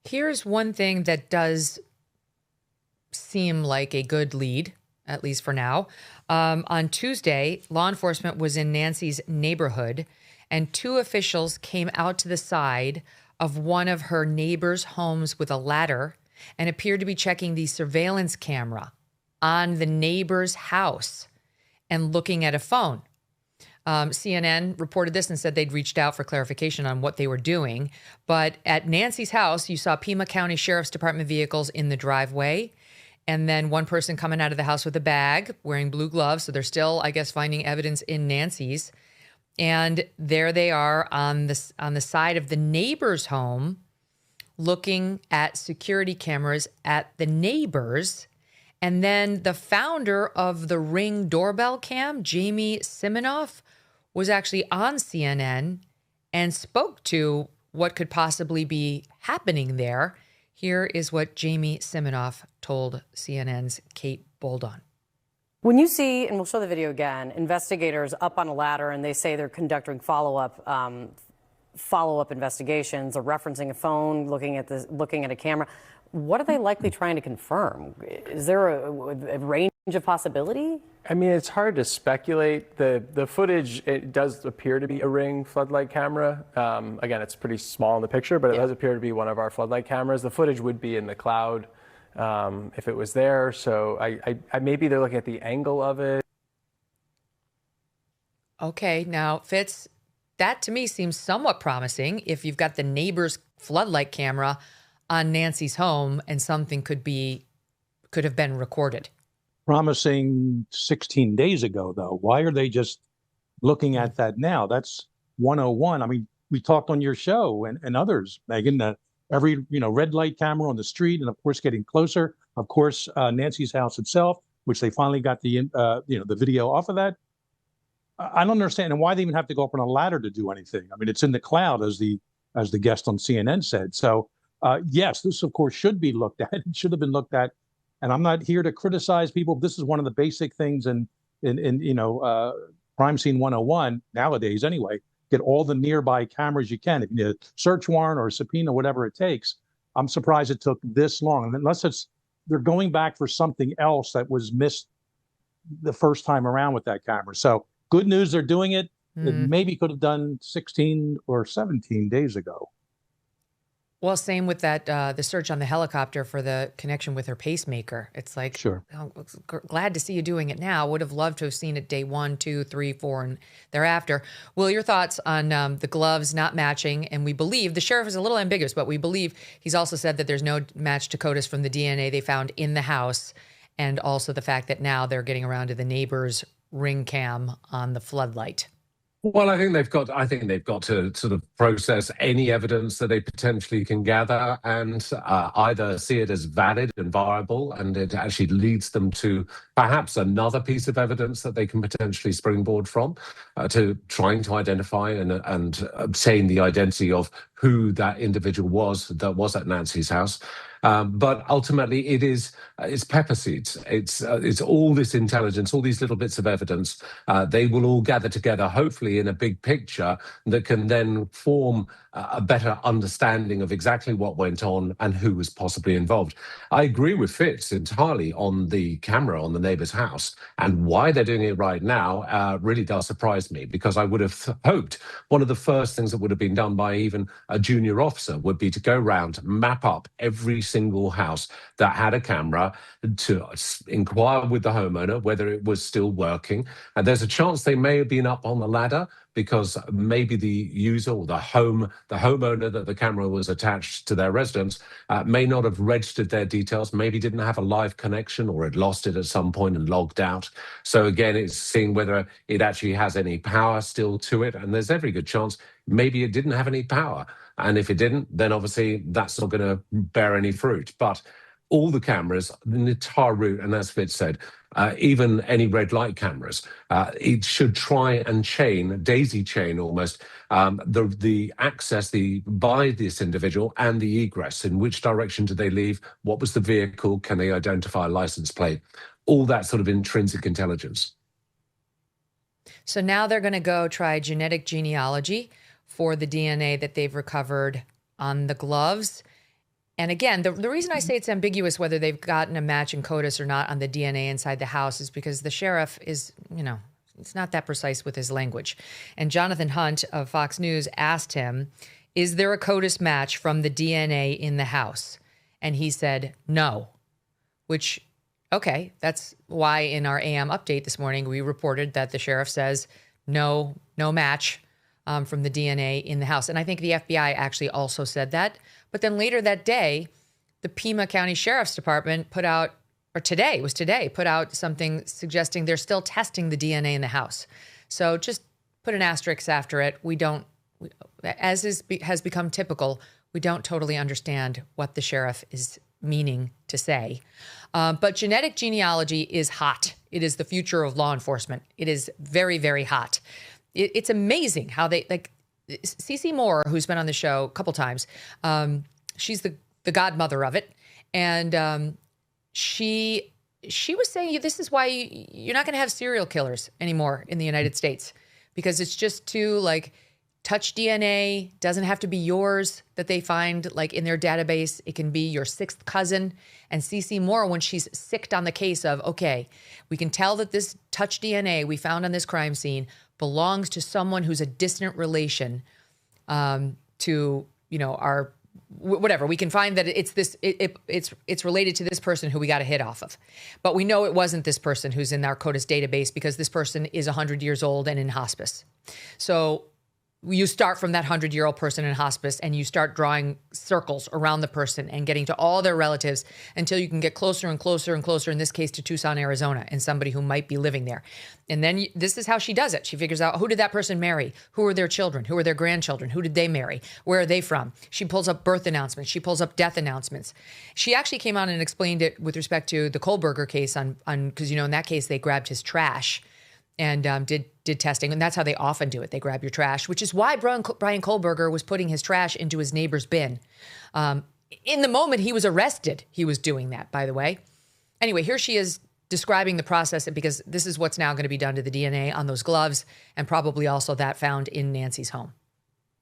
Here's one thing that does seem like a good lead, at least for now. On Tuesday, law enforcement was in Nancy's neighborhood, and two officials came out to the side of one of her neighbor's homes with a ladder and appeared to be checking the surveillance camera on the neighbor's house and looking at a phone. CNN reported this and said they'd reached out for clarification on what they were doing. But at Nancy's house, you saw Pima County Sheriff's Department vehicles in the driveway. And then one person coming out of the house with a bag, wearing blue gloves. So they're still, I guess, finding evidence in Nancy's. And there they are on the side of the neighbor's home, looking at security cameras at the neighbors. And then the founder of the Ring doorbell cam, Jamie Siminoff, was actually on CNN and spoke to what could possibly be happening there. Here is what Jamie Siminoff told CNN's Kate Boldon. When you see, and we'll show the video again, investigators up on a ladder and they say they're conducting follow-up investigations or referencing a phone, looking at a camera, what are they likely trying to confirm? Is there a range of possibility? I mean, it's hard to speculate. The footage, it does appear to be a Ring floodlight camera. Again, it's pretty small in the picture, but it does appear to be one of our floodlight cameras. The footage would be in the cloud if it was there. So I maybe they're looking at the angle of it. Okay, now, Fitz, that to me seems somewhat promising if you've got the neighbor's floodlight camera on Nancy's home and something could have been recorded. Promising 16 days ago, though. Why are they just looking at that now? That's 101. I mean, we talked on your show and others, Megyn, that every red light camera on the street, and of course getting closer. Of course, Nancy's house itself, which they finally got the video off of that. I don't understand and why they even have to go up on a ladder to do anything. I mean, it's in the cloud, as the guest on CNN said. So yes, this of course should be looked at. It should have been looked at. And I'm not here to criticize people. This is one of the basic things in crime scene 101 nowadays anyway. Get all the nearby cameras you can. If you need a search warrant or a subpoena, whatever it takes. I'm surprised it took this long. And unless they're going back for something else that was missed the first time around with that camera. So good news, they're doing it. It maybe could have done 16 or 17 days ago. Well, same with that, the search on the helicopter for the connection with her pacemaker. It's like, sure. Oh, glad to see you doing it now. Would have loved to have seen it day 1, 2, 3, 4, and thereafter. Will, your thoughts on the gloves not matching? And we believe, the sheriff is a little ambiguous, but we believe he's also said that there's no match to CODIS from the DNA they found in the house. And also the fact that now they're getting around to the neighbor's Ring cam on the floodlight. Well, I think they've got to sort of process any evidence that they potentially can gather and either see it as valid and viable, and it actually leads them to perhaps another piece of evidence that they can potentially springboard from to trying to identify and obtain the identity of who that individual was that was at Nancy's house. But ultimately, it's pepper seeds. It's all this intelligence, all these little bits of evidence. They will all gather together, hopefully, in a big picture that can then form a better understanding of exactly what went on and who was possibly involved. I agree with Fitz entirely on the camera on the neighbor's house, and why they're doing it right now really does surprise me, because I would have hoped one of the first things that would have been done by even a junior officer would be to go around, map up every single house that had a camera, to inquire with the homeowner whether it was still working. And there's a chance they may have been up on the ladder because maybe the user or the homeowner that the camera was attached to their residence may not have registered their details, maybe didn't have a live connection or had lost it at some point and logged out. So again, it's seeing whether it actually has any power still to it. And there's every good chance maybe it didn't have any power. And if it didn't, then obviously that's not going to bear any fruit. But all the cameras, the entire route, and as Fitz said, even any red light cameras, it should try and daisy chain almost, the access by this individual and the egress. In which direction did they leave? What was the vehicle? Can they identify a license plate? All that sort of intrinsic intelligence. So now they're going to go try genetic genealogy for the DNA that they've recovered on the gloves. And again, the reason I say it's ambiguous whether they've gotten a match in CODIS or not on the DNA inside the house is because the sheriff is, it's not that precise with his language. And Jonathan Hunt of Fox News asked him, is there a CODIS match from the DNA in the house? And he said, no, which, okay, that's why in our AM update this morning, we reported that the sheriff says no match from the DNA in the house. And I think the FBI actually also said that. But then later that day, the Pima County Sheriff's Department put out something suggesting they're still testing the DNA in the house. So just put an asterisk after it. Has become typical, we don't totally understand what the sheriff is meaning to say. But genetic genealogy is hot. It is the future of law enforcement. It is very, very hot. It's amazing how they, like, Cece Moore, who's been on the show a couple times, she's the godmother of it. And she was saying, this is why you're not going to have serial killers anymore in the United States, because it's just too, like, touch DNA, doesn't have to be yours that they find like in their database. It can be your sixth cousin. And Cece Moore, when she's sicked on the case of, okay, we can tell that this touch DNA we found on this crime scene belongs to someone who's a distant relation to, our whatever. We can find that it's related to this person who we got a hit off of. But we know it wasn't this person who's in our CODIS database because this person is 100 years old and in hospice. So you start from that 100-year-old person in hospice and you start drawing circles around the person and getting to all their relatives until you can get closer and closer and closer, in this case to Tucson, Arizona, and somebody who might be living there. And then this is how she does it. She figures out, who did that person marry? Who are their children? Who are their grandchildren? Who did they marry? Where are they from? She pulls up birth announcements. She pulls up death announcements. She actually came on and explained it with respect to the Kohlberger case on because, in that case, they grabbed his trash and did testing. And that's how they often do it. They grab your trash, which is why Brian Kohlberger was putting his trash into his neighbor's bin. In the moment he was arrested, he was doing that, by the way. Anyway, here she is describing the process, because this is what's now going to be done to the DNA on those gloves, and probably also that found in Nancy's home.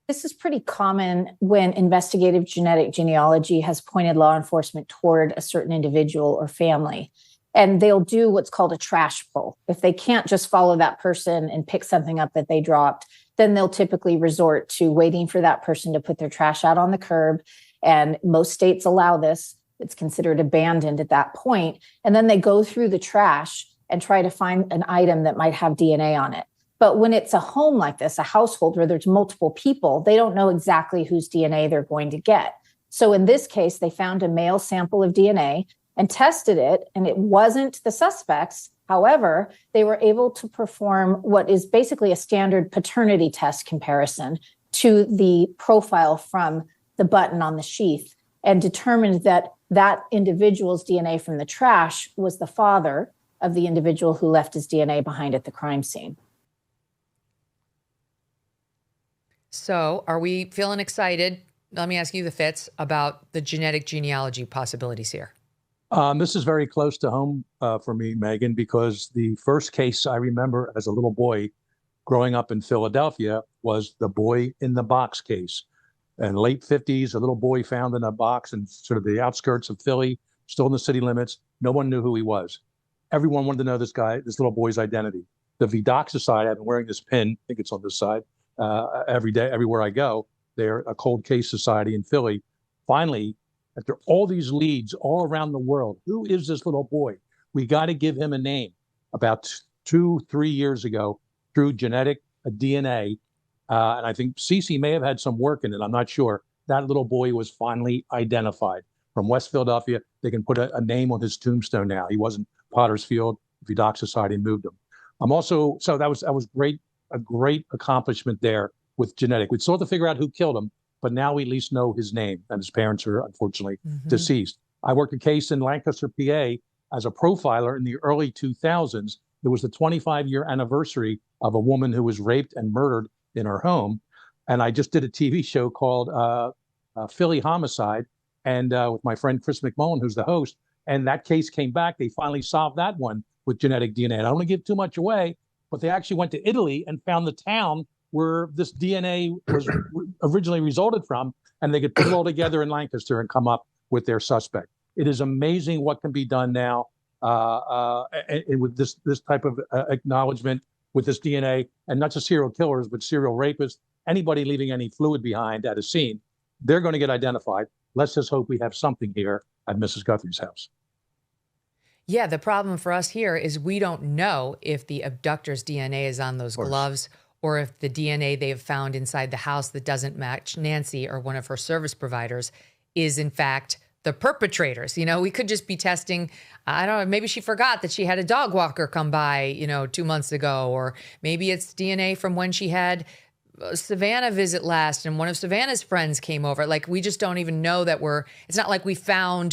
This is pretty common when investigative genetic genealogy has pointed law enforcement toward a certain individual or family. And they'll do what's called a trash pull. If they can't just follow that person and pick something up that they dropped, then they'll typically resort to waiting for that person to put their trash out on the curb. And most states allow this. It's considered abandoned at that point. And then they go through the trash and try to find an item that might have DNA on it. But when it's a home like this, a household where there's multiple people, they don't know exactly whose DNA they're going to get. So in this case, they found a male sample of DNA and tested it, and it wasn't the suspects. However, they were able to perform what is basically a standard paternity test comparison to the profile from the button on the sheath, and determined that that individual's DNA from the trash was the father of the individual who left his DNA behind at the crime scene. So are we feeling excited? Let me ask you, the Fitz, about the genetic genealogy possibilities here. This is very close to home for me, Megyn, because the first case I remember as a little boy growing up in Philadelphia was the boy in the box case. In the late 50s, a little boy found in a box in sort of the outskirts of Philly, still in the city limits. No one knew who he was. Everyone wanted to know this little boy's identity. The VDOC Society, I've been wearing this pin, I think it's on this side, every day, everywhere I go. They're a cold case society in Philly. Finally, after all these leads all around the world, who is this little boy? We got to give him a name. About 2-3 years ago, through genetic DNA, and I think Cece may have had some work in it, I'm not sure, that little boy was finally identified. From West Philadelphia, they can put a name on his tombstone now. He wasn't Potter's Field, VDOC Society moved him. So that was great, a great accomplishment there with genetic. We still have to figure out who killed him, but now we at least know his name, and his parents are unfortunately deceased. I worked a case in Lancaster, PA as a profiler in the early 2000s. It was the 25-year anniversary of a woman who was raped and murdered in her home. And I just did a TV show called Philly Homicide, and with my friend Chris McMullen, who's the host. And that case came back. They finally solved that one with genetic DNA. And I don't want to give too much away, but they actually went to Italy and found the town where this DNA was originally resulted from, and they could put it all together in Lancaster and come up with their suspect. It is amazing what can be done now and with this type of acknowledgement with this DNA, and not just serial killers, but serial rapists, anybody leaving any fluid behind at a scene, they're going to get identified. Let's just hope we have something here at Mrs. Guthrie's house. Yeah, the problem for us here is we don't know if the abductor's DNA is on those gloves, or if the DNA they have found inside the house that doesn't match Nancy or one of her service providers is in fact the perpetrators. You know, we could just be testing, I don't know, maybe she forgot that she had a dog walker come by, 2 months ago, or maybe it's DNA from when she had Savannah visit last and one of Savannah's friends came over. Like, we just don't even know that it's not like we saw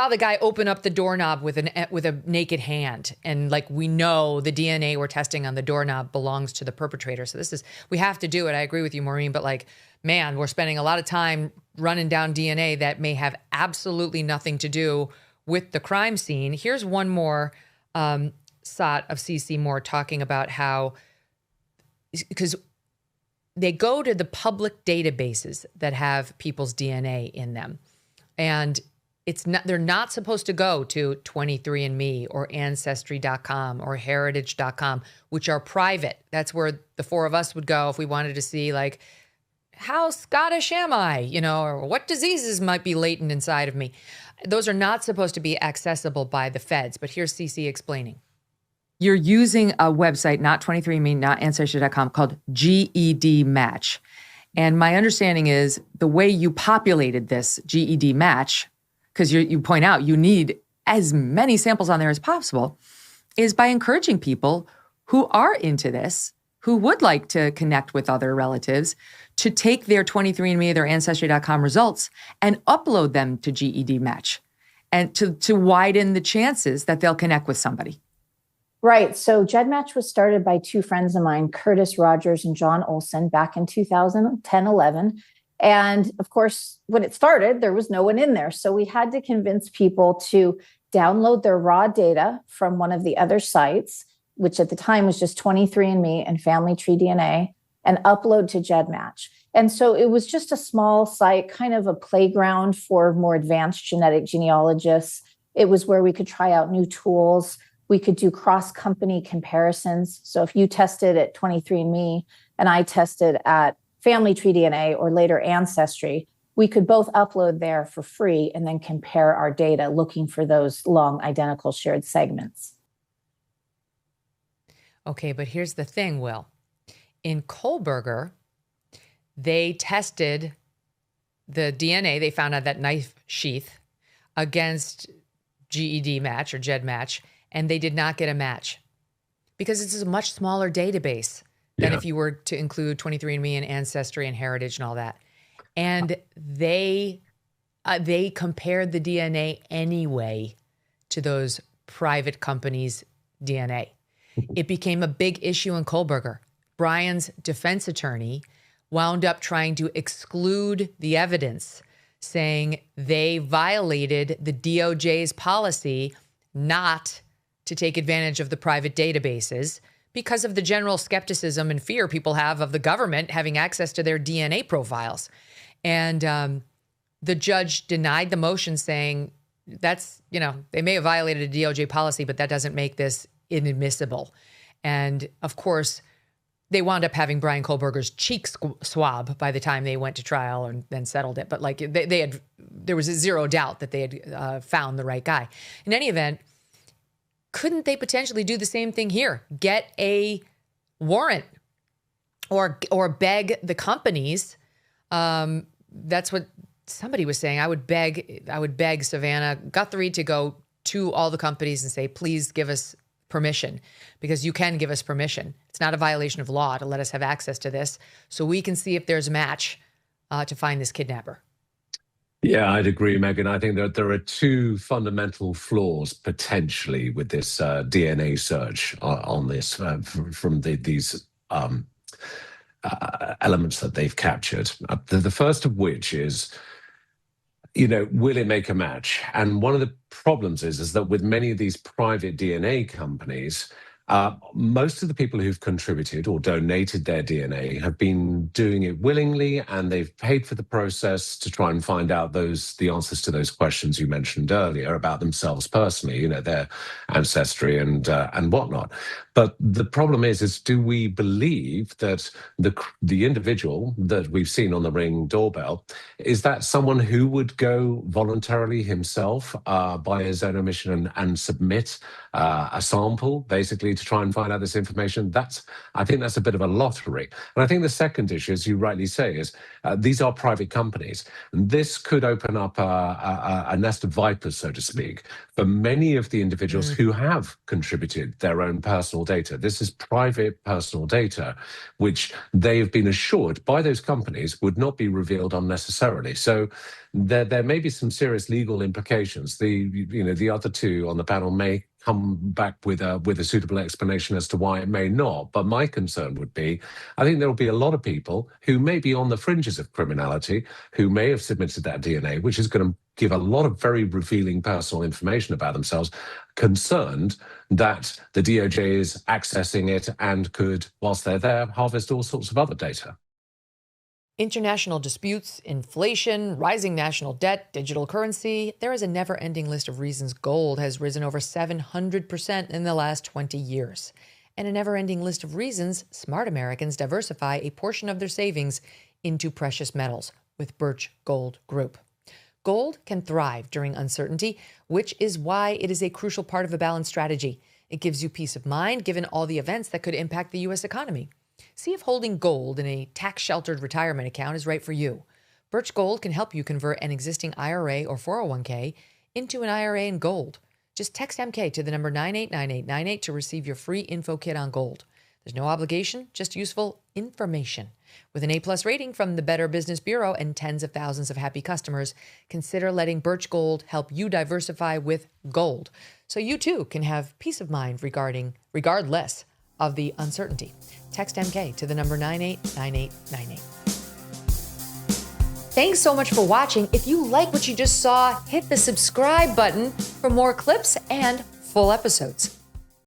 the guy open up the doorknob with a naked hand, and like, we know the DNA we're testing on the doorknob belongs to the perpetrator. So we have to do it. I agree with you, Maureen, but like, man, we're spending a lot of time running down DNA that may have absolutely nothing to do with the crime scene. Here's one more shot of CeCe Moore talking about how, because they go to the public databases that have people's DNA in them, and they're not supposed to go to 23andMe or Ancestry.com or Heritage.com, which are private. That's where the four of us would go if we wanted to see, like, how Scottish am I, or what diseases might be latent inside of me. Those are not supposed to be accessible by the feds. But here's CeCe explaining. You're using a website, not 23andMe, not Ancestry.com, called GED Match. And my understanding is the way you populated this GED Match, because you point out you need as many samples on there as possible, is by encouraging people who are into this, who would like to connect with other relatives, to take their 23andMe, their Ancestry.com results and upload them to GED Match, and to widen the chances that they'll connect with somebody. Right. So GEDmatch was started by two friends of mine, Curtis Rogers and John Olson, back in 2010-11. And of course, when it started, there was no one in there. So we had to convince people to download their raw data from one of the other sites, which at the time was just 23andMe and Family Tree DNA, and upload to GEDmatch. And so it was just a small site, kind of a playground for more advanced genetic genealogists. It was where we could try out new tools. We could do cross-company comparisons. So if you tested at 23andMe and I tested at Family Tree DNA or later Ancestry, we could both upload there for free and then compare our data looking for those long identical shared segments. Okay, but here's the thing, Will. In Kohlberger, they tested the DNA they found on that knife sheath against GED Match or GEDmatch, and they did not get a match because this is a much smaller database than if you were to include 23andMe and Ancestry and Heritage and all that. And they compared the DNA anyway to those private companies' DNA. It became a big issue in Kohlberger. Brian's defense attorney wound up trying to exclude the evidence, saying they violated the DOJ's policy not to take advantage of the private databases because of the general skepticism and fear people have of the government having access to their DNA profiles. And the judge denied the motion, saying that's, they may have violated a DOJ policy, but that doesn't make this inadmissible. And of course, they wound up having Brian Kohlberger's cheek swab by the time they went to trial and then settled it. But like there was zero doubt that they had found the right guy. In any event, couldn't they potentially do the same thing here? Get a warrant or beg the companies. That's what somebody was saying. I would beg Savannah Guthrie to go to all the companies and say, please give us permission, because you can give us permission. It's not a violation of law to let us have access to this, so we can see if there's a match to find this kidnapper. Yeah, I'd agree, Megyn. I think that there are two fundamental flaws potentially with this DNA search on this from these elements that they've captured. The first of which is, will it make a match? And one of the problems is that with many of these private DNA companies, Most of the people who've contributed or donated their DNA have been doing it willingly, and they've paid for the process to try and find out the answers to those questions you mentioned earlier about themselves personally, their ancestry and whatnot. But the problem is do we believe that the individual that we've seen on the Ring doorbell, is that someone who would go voluntarily himself by his own admission and submit a sample, basically, to try and find out this information? I think that's a bit of a lottery. And I think the second issue, as you rightly say, is these are private companies. And this could open up a nest of vipers, so to speak, for many of the individuals who have contributed their own personal data. This is private personal data, which they have been assured by those companies would not be revealed unnecessarily. So there may be some serious legal implications. The other two on the panel may come back with a suitable explanation as to why it may not. But my concern would be, I think there will be a lot of people who may be on the fringes of criminality, who may have submitted that DNA, which is going to give a lot of very revealing personal information about themselves, concerned that the DOJ is accessing it and could, whilst they're there, harvest all sorts of other data. International disputes, inflation, rising national debt, digital currency. There is a never-ending list of reasons gold has risen over 700% in the last 20 years. And a never-ending list of reasons smart Americans diversify a portion of their savings into precious metals with Birch Gold Group. Gold can thrive during uncertainty, which is why it is a crucial part of a balanced strategy. It gives you peace of mind given all the events that could impact the U.S. economy. See if holding gold in a tax-sheltered retirement account is right for you. Birch Gold can help you convert an existing IRA or 401k into an IRA in gold. Just text MK to the number 989898 to receive your free info kit on gold. There's no obligation, just useful information. With an A+ rating from the Better Business Bureau and tens of thousands of happy customers, consider letting Birch Gold help you diversify with gold, so you too can have peace of mind regardless of the uncertainty. Text MK to the number 989898. Thanks so much for watching. If you like what you just saw, hit the subscribe button for more clips and full episodes.